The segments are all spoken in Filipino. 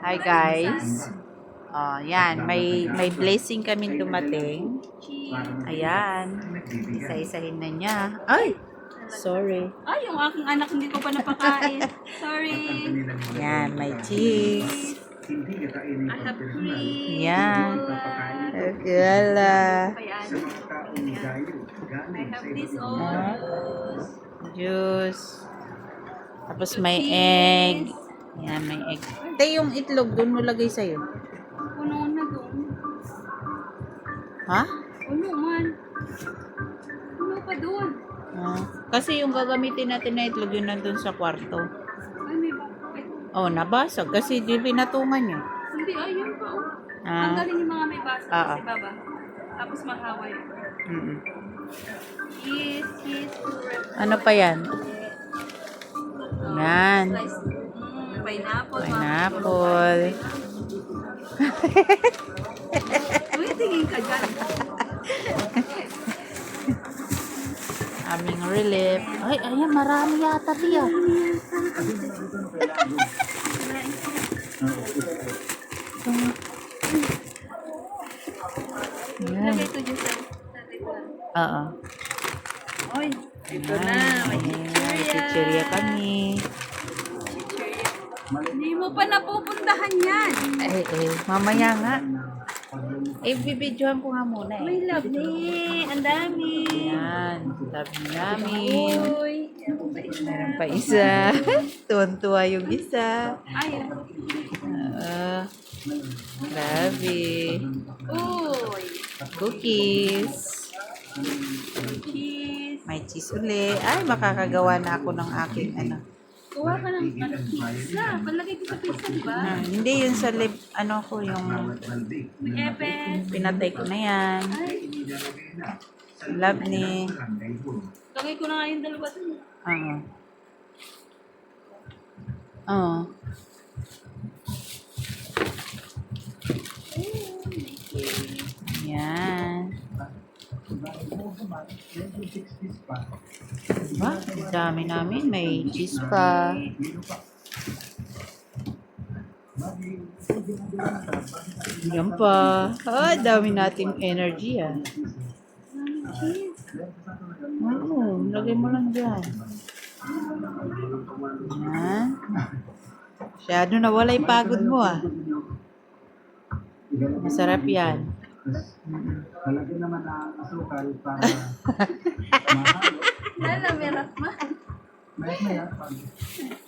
Hi guys. Yan, may blessing kami dumating. Ayan. Isa-isahin na niya. Ay, sorry. Ay, yung aking anak hindi ko pa napakain. Sorry. Yan, may cheese. I have cream. Yan. Yala. Ayan. I have this all. Juice. Tapos may egg. Yan, may egg. Te, yung itlog doon mo lagay sa'yo. Puno na doon. Ha? Puno man. Puno pa doon. Kasi yung gagamitin natin na itlog yun nandun sa kwarto. Ay, may bakit. Oh, nabasag. Kasi di pinatungan yun. Hindi, ayun pa. Ah. Tanggalin yung mga may basa Ah, sa baba. Tapos mahaway. Cheese. Ano pa yan? Yan. Pineapple. Pineapple. Uy, tingin ka dyan. Aming relief. Ay, ayan, marami yata tiya. Yan. Lagay ko dyan sa Oo. Oy, ito na. May chichirya. Chichirya kami. Hindi mo pa napupuntahan yan. Mamaya nga. Bibidyohan ko nga muna eh. May love ni. Ang dami. Yan. Love namin. Uy. Meron pa isa. Tuwan-tuwa yung isa. Ay. Grabe. Uy. Cookies. Cheese. May cheese uli. Ay, makakagawa na ako ng aking ano. Kuha ka ng pizza. Palagay ko sa pizza, di ba? Hindi yun sa lip, ano ko yung May epes. pinatay ko na yan. Ay. Love ni. Lagay ko na nga yung dalawa dun. Oo. Oo. Yan. Diba? Ang dami namin. May cheese pa. Yan pa. Ah, dami nating energy ah. Oo, lagay mo lang dyan. Yan. Masyado nawala yung pagod mo ah. Masarap yan. Talagyan naman ng asukal para Lala, merak ma. maya pag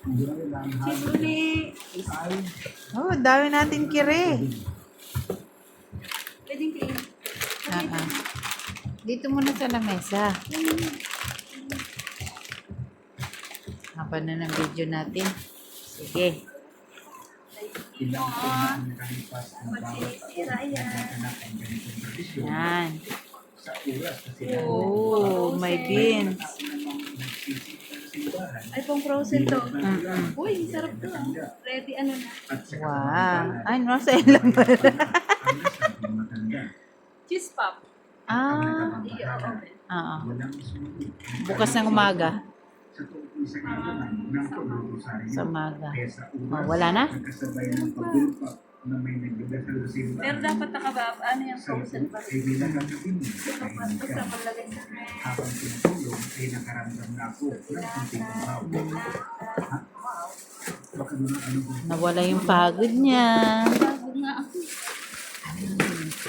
hindi na nila ang Cheese uli. ay Oh, dami natin kire. Pwedeng kain. Dito muna sa lamesa. Haba na ng video natin. Sige. ilang na nakalipas na bawat Sira yan. anak ang ganitong tradisyon Yan. sa oras na sila Oh, may beans. simbahan Ay, pang frozen to. Mm-mm. Uy, sarap to. Ah. Ready, ano na. at sa Wow. Ay, nasa ilang ba? ang nasabing matanda Cheese pop. Ah. Oo. walang sumunod Bukas ng umaga. sa tungkol sa kailangan ng pag-uusari Sa umaga. kaya sa Oh, oras wala na? nagkasabay ng pagulpak na may nagdadasal sa simbahan Pero dapat nakabab, ano yung frozen pa ay bilang gagawin mo Basta palagay sa ref. habang tinutulong ay nakaramdam na ako ng kunting uhaw. Ha? Baka naman ano ba? Nawala yung pagod niya. Pagod nga ako.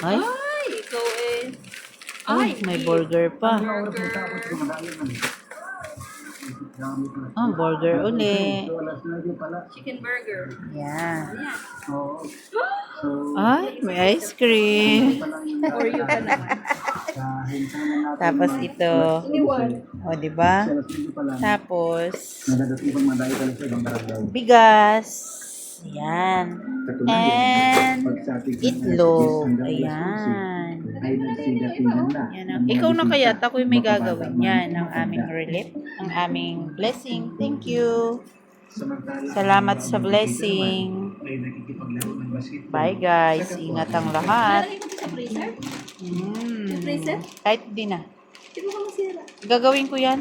Ay, Ay, ikaw eh. ay, may burger pa. Burger. Tapos dumadami man. Dami pa. Oh, burger uli. So, alas 9 pala. Chicken burger. Yan. Ayan. Oo. So, Ay, may ice cream. Or you ka naman. hintayin na natin. Tapos ito. Iniwan. O, di ba? Sa alas 9 pala. Tapos, Nadadating pang madali pala sa ibang barangay. bigas. Yan. Katunayan, And pag sa ating itlog. hanggang alas 11, Ayan. ay nagsigatingan na. Yan ang- Ikaw na kaya, ako'y may gagawin. Yan ang aming relief. Ang aming blessing. Thank you. Samantala, Salamat sa blessing. ay nakikipaglaro ng basketball. Bye guys. Ingat ang lahat. Lalagay ko sa freezer? Mm. Sa freezer? Kahit di na. Di ba ka masira? Gagawin ko yan.